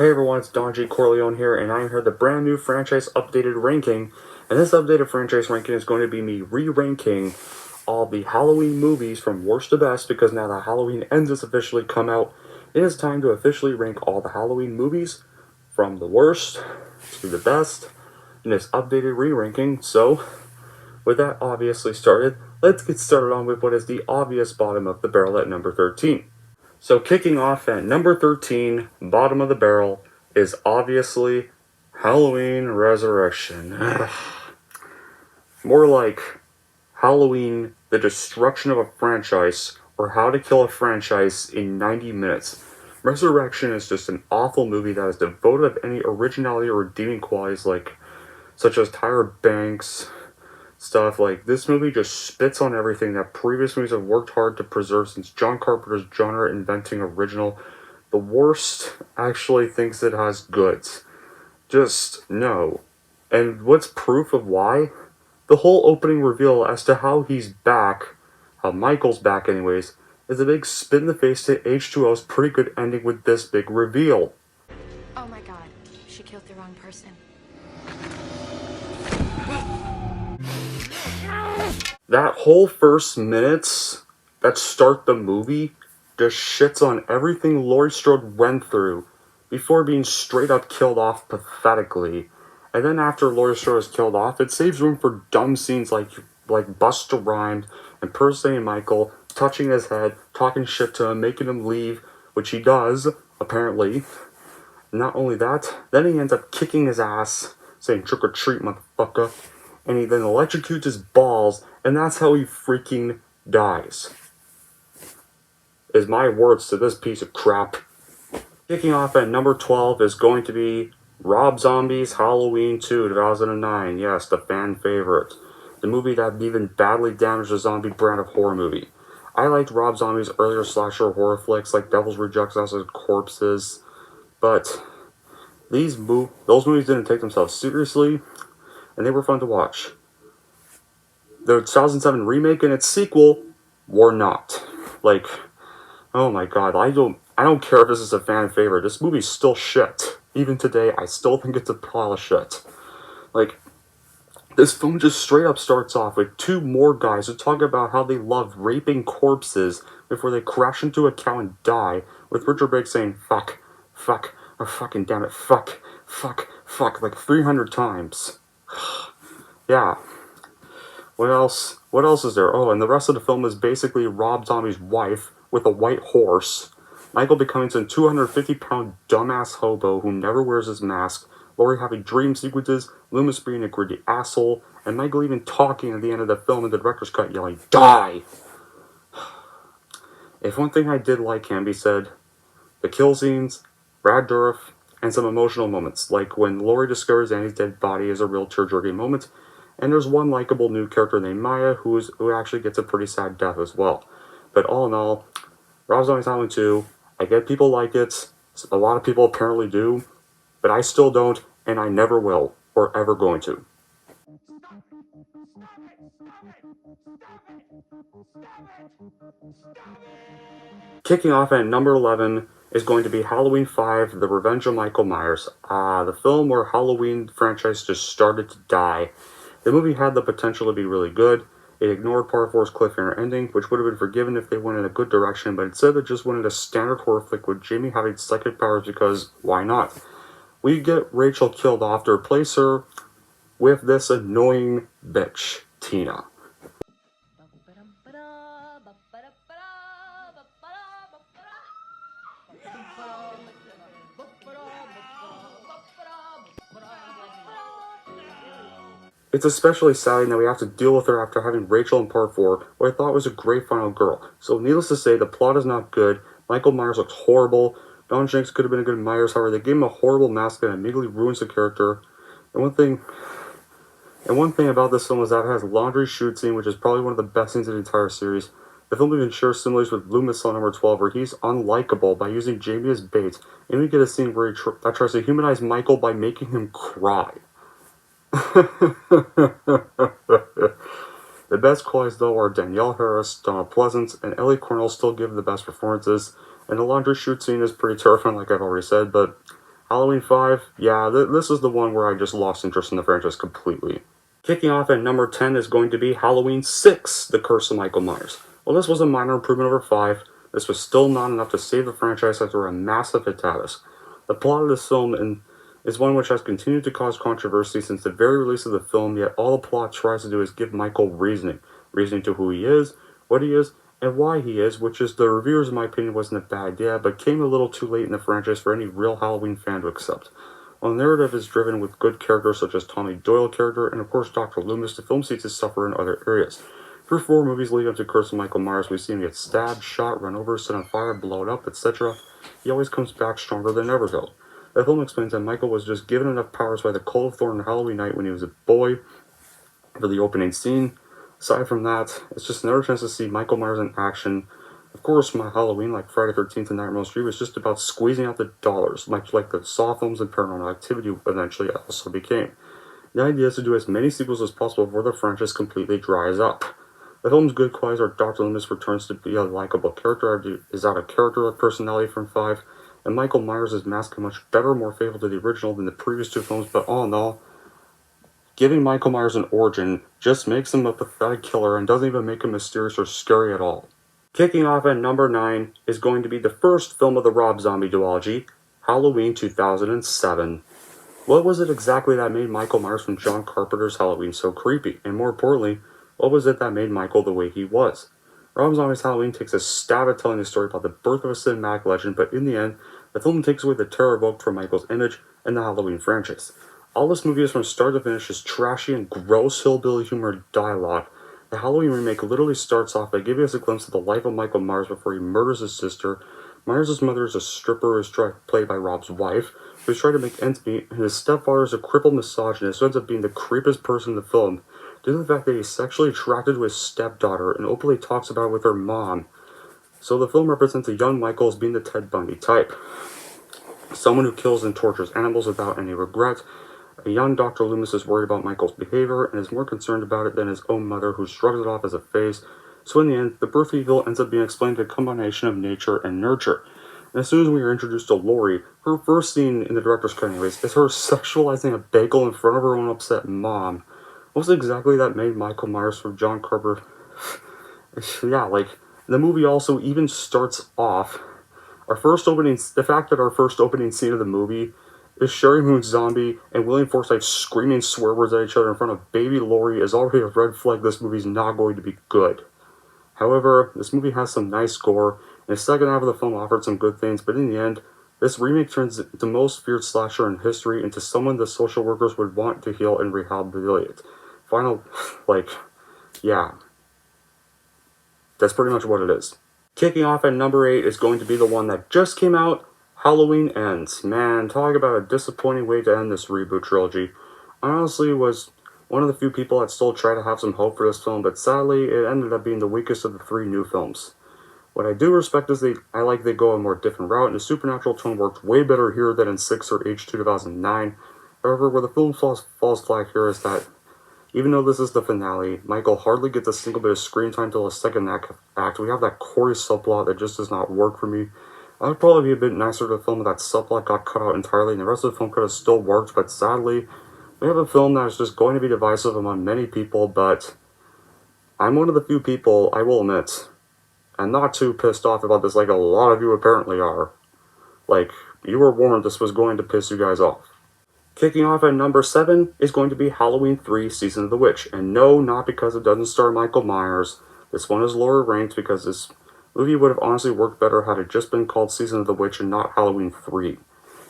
Hey everyone, it's Don G. Corleone here, and I am here with the brand new franchise updated ranking. And this updated franchise ranking is going to be me re-ranking all the Halloween movies from worst to best, because now that Halloween Ends has officially come out, it is time to officially rank all the Halloween movies from the worst to the best in this updated re-ranking. So, with that obviously started, let's get started on with what is the obvious bottom of the barrel at number 13. So kicking off at number 13, bottom of the barrel, is obviously Halloween Resurrection. More like Halloween, the destruction of a franchise, or how to kill a franchise in 90 minutes. Resurrection is just an awful movie that is devoid of any originality or redeeming qualities such as Tyra Banks stuff. Like, this movie just spits on everything that previous movies have worked hard to preserve since John Carpenter's genre inventing original. The worst actually thinks it has goods. Just no. And what's proof of why? The whole opening reveal as to how he's back, how Michael's back anyways, is a big spit in the face to H2O's pretty good ending with this big reveal. Oh my god, she killed the wrong person. That whole first minutes that start the movie just shits on everything Laurie Strode went through before being straight up killed off pathetically. And then after Laurie Strode is killed off, it saves room for dumb scenes like Busta Rhymes impersonating Michael, touching his head, talking shit to him, making him leave, which he does, apparently. Not only that, then he ends up kicking his ass, saying trick or treat, motherfucker. And he then electrocutes his balls, and that's how he freaking dies. Is my words to this piece of crap. Kicking off at number 12 is going to be Rob Zombie's Halloween 2, 2009. Yes, the fan favorite. The movie that even badly damaged the zombie brand of horror movie. I liked Rob Zombie's earlier slasher horror flicks like Devil's Rejects, also Corpses, but those movies didn't take themselves seriously, and they were fun to watch. The 2007 remake and its sequel were not. Like, oh my god, I don't care if this is a fan favorite. This movie's still shit. Even today, I still think it's a pile of shit. Like, this film just straight up starts off with two more guys who talk about how they love raping corpses before they crash into a cow and die, with Richard Briggs saying fuck, fuck, or fucking damn it, fuck, fuck, fuck, like 300 times. Yeah. What else is there? Oh, and the rest of the film is basically Rob Zombie's wife with a white horse, Michael becoming some 250-pound dumbass hobo who never wears his mask, Laurie having dream sequences, Loomis being a gritty asshole, and Michael even talking at the end of the film in the director's cut yelling, "Die!" If one thing I did like can be said, the kill scenes, Brad Dourif, and some emotional moments, like when Laurie discovers Annie's dead body is a real tear-jerking moment, and there's one likable new character named Maya who actually gets a pretty sad death as well. But all in all, Rob Zombie's Halloween 2, I get people like it, a lot of people apparently do, but I still don't, and I never will, or ever going to. Kicking off at number 11 is going to be Halloween 5, The Revenge of Michael Myers. The film where Halloween franchise just started to die. The movie had the potential to be really good. It ignored Part 4's cliffhanger ending, which would have been forgiven if they went in a good direction, but instead they just wanted a standard horror flick with Jamie having psychic powers because why not? We get Rachel killed off to replace her with this annoying bitch, Tina. It's especially sad that we have to deal with her after having Rachel in Part 4, what I thought was a great final girl. So needless to say, the plot is not good, Michael Myers looks horrible, Don Jenks could have been a good Myers, however they gave him a horrible mask that immediately ruins the character. And one thing about this film is that it has a laundry shoot scene, which is probably one of the best scenes in the entire series. The film even shares similarities with Loomis on number 12, where he's unlikable by using Jamie as bait, and we get a scene where that tries to humanize Michael by making him cry. The best qualities, though, are Danielle Harris, Donna Pleasance, and Ellie Cornell still give the best performances, and the laundry shoot scene is pretty terrifying, like I've already said, but Halloween 5, yeah, this is the one where I just lost interest in the franchise completely. Kicking off at number 10 is going to be Halloween 6, The Curse of Michael Myers. While this was a minor improvement over 5, this was still not enough to save the franchise after a massive hiatus. The plot of this film is one which has continued to cause controversy since the very release of the film, yet all the plot tries to do is give Michael reasoning to who he is, what he is, and why he is, which is the reviewers in my opinion wasn't a bad idea, but came a little too late in the franchise for any real Halloween fan to accept. While the narrative is driven with good characters such as Tommy Doyle character and of course Dr. Loomis, the film seems to suffer in other areas. Through 4 movies leading up to Curse of Michael Myers, we see him get stabbed, shot, run over, set on fire, blown up, etc. He always comes back stronger than ever though. The film explains that Michael was just given enough powers by the Cold of Thorn on Halloween night when he was a boy for the opening scene. Aside from that, it's just another chance to see Michael Myers in action. Of course, my Halloween, like Friday the 13th and Nightmare on Elm Street, was just about squeezing out the dollars, much like the Saw films and Paranormal Activity eventually also became. The idea is to do as many sequels as possible before the franchise completely dries up. The film's good qualities are Dr. Loomis returns to be a likable character, is out of character with personality from 5, and Michael Myers' mask is much better, more faithful to the original than the previous 2 films, but all in all, giving Michael Myers an origin just makes him a pathetic killer and doesn't even make him mysterious or scary at all. Kicking off at number 9 is going to be the first film of the Rob Zombie duology, Halloween 2007. What was it exactly that made Michael Myers from John Carpenter's Halloween so creepy? And more importantly, what was it that made Michael the way he was? Rob Zombie's Halloween takes a stab at telling the story about the birth of a cinematic legend, but in the end, the film takes away the terror evoked from Michael's image and the Halloween franchise. All this movie is from start to finish is trashy and gross hillbilly humor dialogue. The Halloween remake literally starts off by giving us a glimpse of the life of Michael Myers before he murders his sister. Myers' mother is a stripper who is played by Rob's wife, who's trying to make ends meet, and his stepfather is a crippled misogynist who ends up being the creepiest person in the film, due to the fact that he's sexually attracted to his stepdaughter and openly talks about it with her mom. So the film represents a young Michael as being the Ted Bundy type. Someone who kills and tortures animals without any regret. A young Dr. Loomis is worried about Michael's behavior and is more concerned about it than his own mother, who shrugs it off as a phase. So in the end, the birth of evil ends up being explained to a combination of nature and nurture. And as soon as we are introduced to Laurie, her first scene in the director's cut anyways, is her sexualizing a bagel in front of her own upset mom. What was it exactly that made Michael Myers from John Carpenter? Yeah, like, the movie also even starts off, the fact that our first opening scene of the movie is Sherry Moon Zombie and William Forsythe screaming swear words at each other in front of baby Laurie is already a red flag this movie's not going to be good. However, this movie has some nice gore, and the second half of the film offered some good things, but in the end, this remake turns the most feared slasher in history into someone the social workers would want to heal and rehabilitate. Yeah. That's pretty much what it is. Kicking off at number 8 is going to be the one that just came out, Halloween Ends. Man, talk about a disappointing way to end this reboot trilogy. I honestly was one of the few people that still try to have some hope for this film, but sadly, it ended up being the weakest of the 3 new films. What I do respect is they go a more different route, and the supernatural tone worked way better here than in 6 or H2 2009. However, where the film falls flat here is that, even though this is the finale, Michael hardly gets a single bit of screen time till the second act. We have that Corey subplot that just does not work for me. It would probably be a bit nicer to the film if that subplot got cut out entirely and the rest of the film could have still worked, but sadly, we have a film that is just going to be divisive among many people, but I'm one of the few people, I will admit, and not too pissed off about this like a lot of you apparently are. Like, you were warned this was going to piss you guys off. Kicking off at number 7 is going to be Halloween 3 Season of the Witch, and no, not because it doesn't star Michael Myers. This one is lower ranked because this movie would have honestly worked better had it just been called Season of the Witch and not Halloween 3.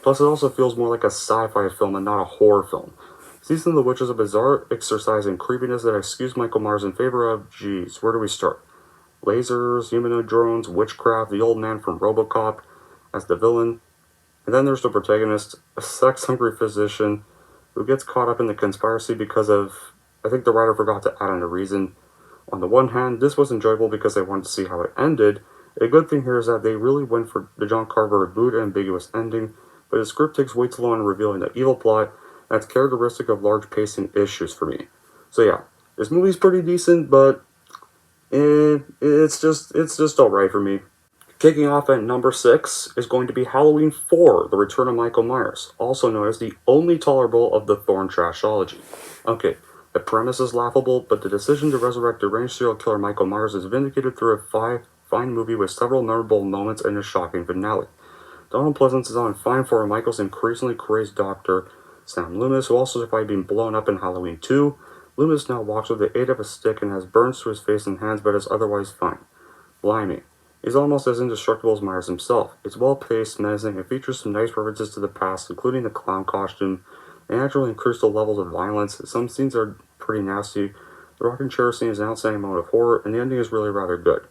Plus, it also feels more like a sci-fi film and not a horror film. Season of the Witch is a bizarre exercise in creepiness that I excuse Michael Myers in favor of. Geez, where do we start? Lasers, humanoid drones, witchcraft, the old man from RoboCop as the villain. And then there's the protagonist, a sex-hungry physician who gets caught up in the conspiracy because of, I think the writer forgot to add in a reason. On the one hand, this was enjoyable because I wanted to see how it ended. A good thing here is that they really went for the John Carver reboot and ambiguous ending, but the script takes way too long in revealing the evil plot, and that's characteristic of large pacing issues for me. So yeah, this movie's pretty decent, but it's just alright for me. Kicking off at number 6 is going to be Halloween 4, The Return of Michael Myers, also known as the only tolerable of the Thorn Trashology. Okay, the premise is laughable, but the decision to resurrect deranged serial killer Michael Myers is vindicated through a fine movie with several memorable moments and a shocking finale. Donald Pleasance is on fine for Michael's increasingly crazed doctor, Sam Loomis, who also survived being blown up in Halloween 2. Loomis now walks with the aid of a stick and has burns to his face and hands, but is otherwise fine. Blimey. He's almost as indestructible as Myers himself. It's well-paced, menacing, and features some nice references to the past, including the clown costume. They naturally increase the levels of violence. Some scenes are pretty nasty. The rocking chair scene is an outstanding moment of horror, and the ending is really rather good.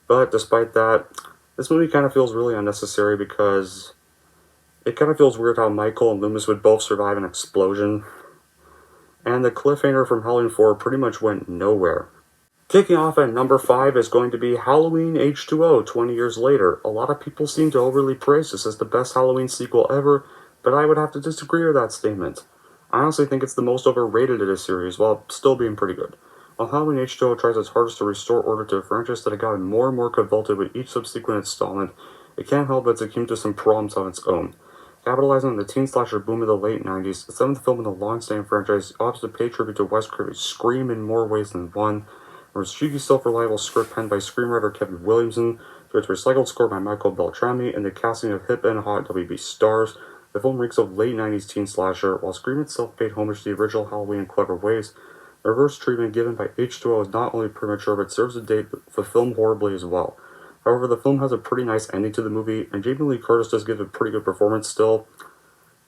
But despite that, this movie kind of feels really unnecessary because it kind of feels weird how Michael and Loomis would both survive an explosion. And the cliffhanger from Halloween 4 pretty much went nowhere. Kicking off at number 5 is going to be Halloween H2O 20 years later. A lot of people seem to overly praise this as the best Halloween sequel ever, but I would have to disagree with that statement. I honestly think it's the most overrated of the series, while still being pretty good. While Halloween H2O tries its hardest to restore order to a franchise that had gotten more and more convoluted with each subsequent installment, it can't help but succumb to some problems on its own. Capitalizing on the teen slasher boom of the late 90s, the 7th film in the long-standing franchise opts to pay tribute to Wes Craven's Scream in more ways than one. From its cheeky, self-reliable script penned by screenwriter Kevin Williamson, to its recycled score by Michael Beltrami, and the casting of hip and hot WB stars, the film reeks of late 90s teen slasher. While Scream itself paid homage to the original Halloween in clever ways, the reverse treatment given by H2O is not only premature, but serves to date the film horribly as well. However, the film has a pretty nice ending to the movie, and Jamie Lee Curtis does give a pretty good performance still.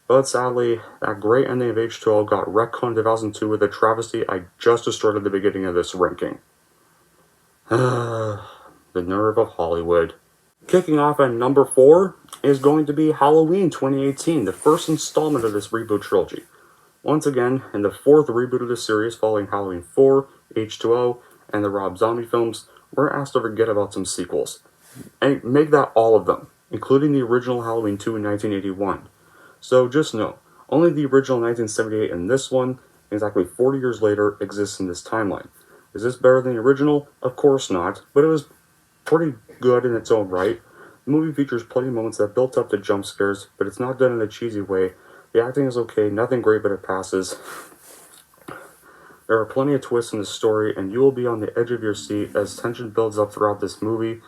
But sadly, that great ending of H2O got retconned in 2002 with a travesty I just destroyed at the beginning of this ranking. The nerve of Hollywood. Kicking off at number 4 is going to be Halloween 2018, the first installment of this reboot trilogy. Once again, in the 4th reboot of the series following Halloween 4, H2O, and the Rob Zombie films, we're asked to forget about some sequels. And make that all of them, including the original Halloween 2 in 1981. So just know, only the original 1978 and this one, exactly 40 years later, exists in this timeline. Is this better than the original? Of course not, but it was pretty good in its own right. The movie features plenty of moments that built up to jump scares, but it's not done in a cheesy way. The acting is okay, nothing great, but it passes. There are plenty of twists in the story, and you will be on the edge of your seat as tension builds up throughout this movie.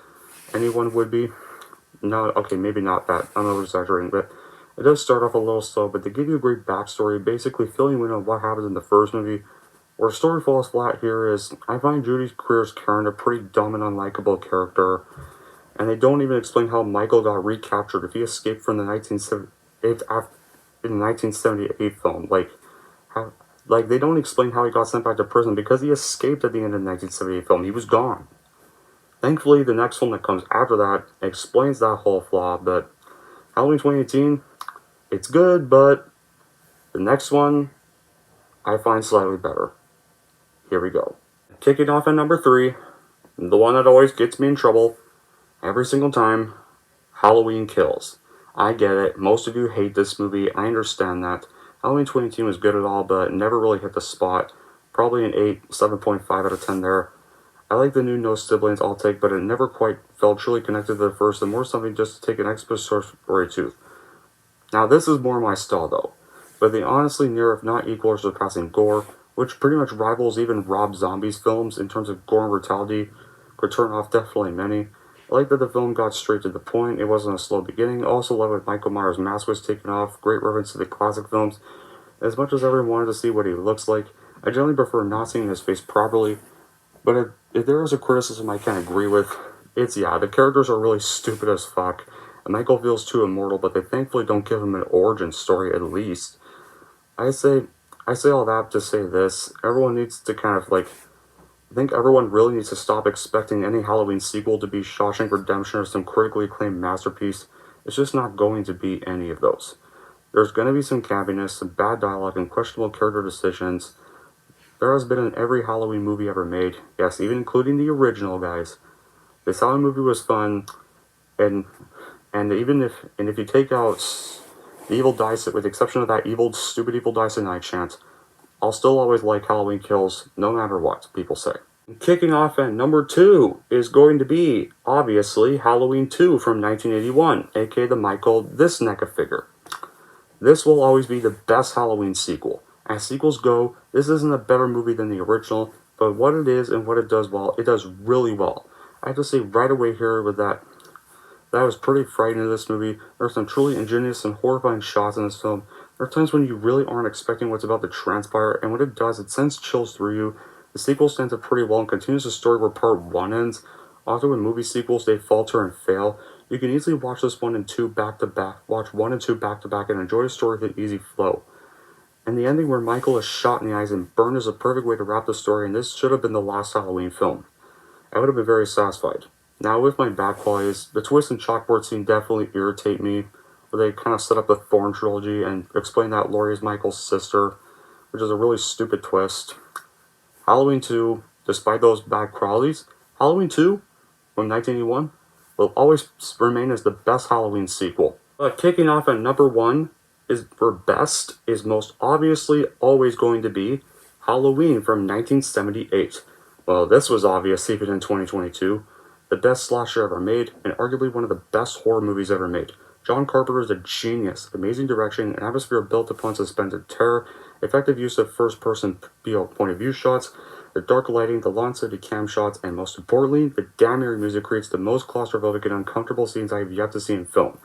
Anyone would be? No, okay, maybe not that. I'm over-exaggerating, but it does start off a little slow, but they give you a great backstory, basically filling you in on what happens in the first movie. Where the story falls flat here is, I find Judy Greer's Karen a pretty dumb and unlikable character, and they don't even explain how Michael got recaptured if he escaped from the 1978 film. They don't explain how he got sent back to prison because he escaped at the end of the 1978 film. He was gone. Thankfully, the next film that comes after that explains that whole flaw, but Halloween 2018, it's good, but the next one I find slightly better. Here we go. Kicking off at number 3, the one that always gets me in trouble every single time, Halloween Kills. I get it, most of you hate this movie, I understand that. Halloween 2018 was good at all, but never really hit the spot. Probably an 7.5 out of 10 there. I like the new No Siblings I'll take, but it never quite felt truly connected to the first, and more something just to take an expository tooth. Now this is more my style though, but they honestly near if not equal or surpassing gore, which pretty much rivals even Rob Zombie's films in terms of gore and brutality, could turn off definitely many. I like that the film got straight to the point, it wasn't a slow beginning. Also love when Michael Myers' mask was taken off, great reference to the classic films. As much as everyone wanted to see what he looks like, I generally prefer not seeing his face properly, but if there is a criticism I can't agree with, it's the characters are really stupid as fuck, and Michael feels too immortal, but they thankfully don't give him an origin story at least. I say all that to say this, everyone needs to I think everyone really needs to stop expecting any Halloween sequel to be Shawshank Redemption or some critically acclaimed masterpiece. It's just not going to be any of those. There's going to be some campiness, some bad dialogue, and questionable character decisions. There has been in every Halloween movie ever made. Yes, even including the original, guys. This Halloween movie was fun, and if you take out the evil dice, with the exception of that stupid evil dice and night chant, I'll still always like Halloween Kills, no matter what people say. Kicking off at number 2 is going to be, obviously, Halloween 2 from 1981, aka the Michael This NECA figure. This will always be the best Halloween sequel. As sequels go, this isn't a better movie than the original, but what it is and what it does well, it does really well. I have to say right away here with that was pretty frightening in this movie. There are some truly ingenious and horrifying shots in this film. There are times when you really aren't expecting what's about to transpire, and when it does, it sends chills through you. The sequel stands up pretty well and continues the story where part 1 ends. Often with movie sequels, they falter and fail. You can easily watch this 1 and 2 back to back, watch 1 and 2 back to back, and enjoy the story with an easy flow. And the ending where Michael is shot in the eyes and burned is a perfect way to wrap the story, and this should have been the last Halloween film. I would have been very satisfied. Now, with my bad qualities, the twist and chalkboard scene definitely irritate me, where they kind of set up the Thorn trilogy and explain that Laurie is Michael's sister, which is a really stupid twist. Halloween 2, despite those bad qualities, Halloween 2 from 1981 will always remain as the best Halloween sequel. But kicking off at number 1 is for best is most obviously always going to be Halloween from 1978. Well, this was obvious even in 2022. The best slasher ever made, and arguably one of the best horror movies ever made. John Carpenter is a genius. Amazing direction, an atmosphere built upon suspended terror, effective use of first-person point of view shots, the dark lighting, the lawn city cam shots, and most importantly, the damn eerie music creates the most claustrophobic and uncomfortable scenes I have yet to see in film.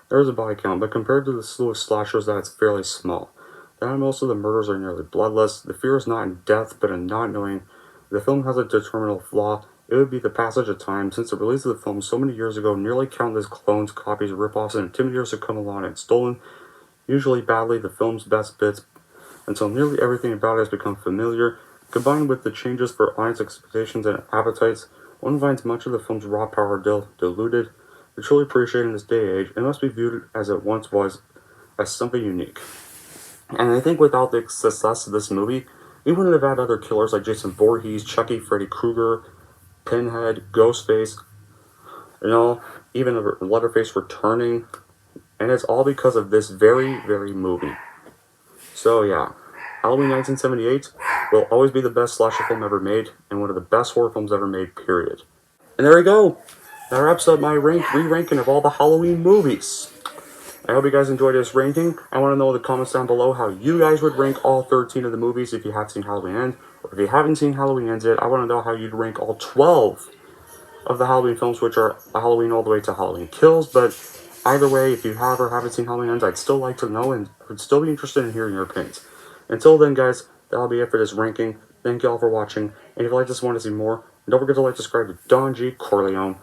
There is a body count, but compared to the slew of slashers, that it's fairly small. Then most of the murders are nearly bloodless. The fear is not in death, but in not knowing. The film has a determinable flaw. It would be the passage of time. Since the release of the film so many years ago, nearly countless clones, copies, ripoffs, and intimidators have come along and stolen, usually badly, the film's best bits, until nearly everything about it has become familiar. Combined with the changes for audience expectations and appetites, one finds much of the film's raw power diluted. To truly appreciate in this day and age, it must be viewed as it once was, as something unique. And I think without the success of this movie, we wouldn't have had other killers like Jason Voorhees, Chucky, Freddy Krueger, Pinhead, Ghostface, even Leatherface returning, and it's all because of this very, very movie. So yeah, Halloween 1978 will always be the best slasher film ever made, and one of the best horror films ever made, period. And there we go! That wraps up my re-ranking of all the Halloween movies. I hope you guys enjoyed this ranking. I want to know in the comments down below how you guys would rank all 13 of the movies if you have seen Halloween Ends. Or if you haven't seen Halloween Ends yet, I want to know how you'd rank all 12 of the Halloween films, which are Halloween all the way to Halloween Kills. But either way, if you have or haven't seen Halloween Ends, I'd still like to know and would still be interested in hearing your opinions. Until then, guys, that'll be it for this ranking. Thank you all for watching. And if you like this and want to see more, don't forget to like, subscribe to Don G. Corleone.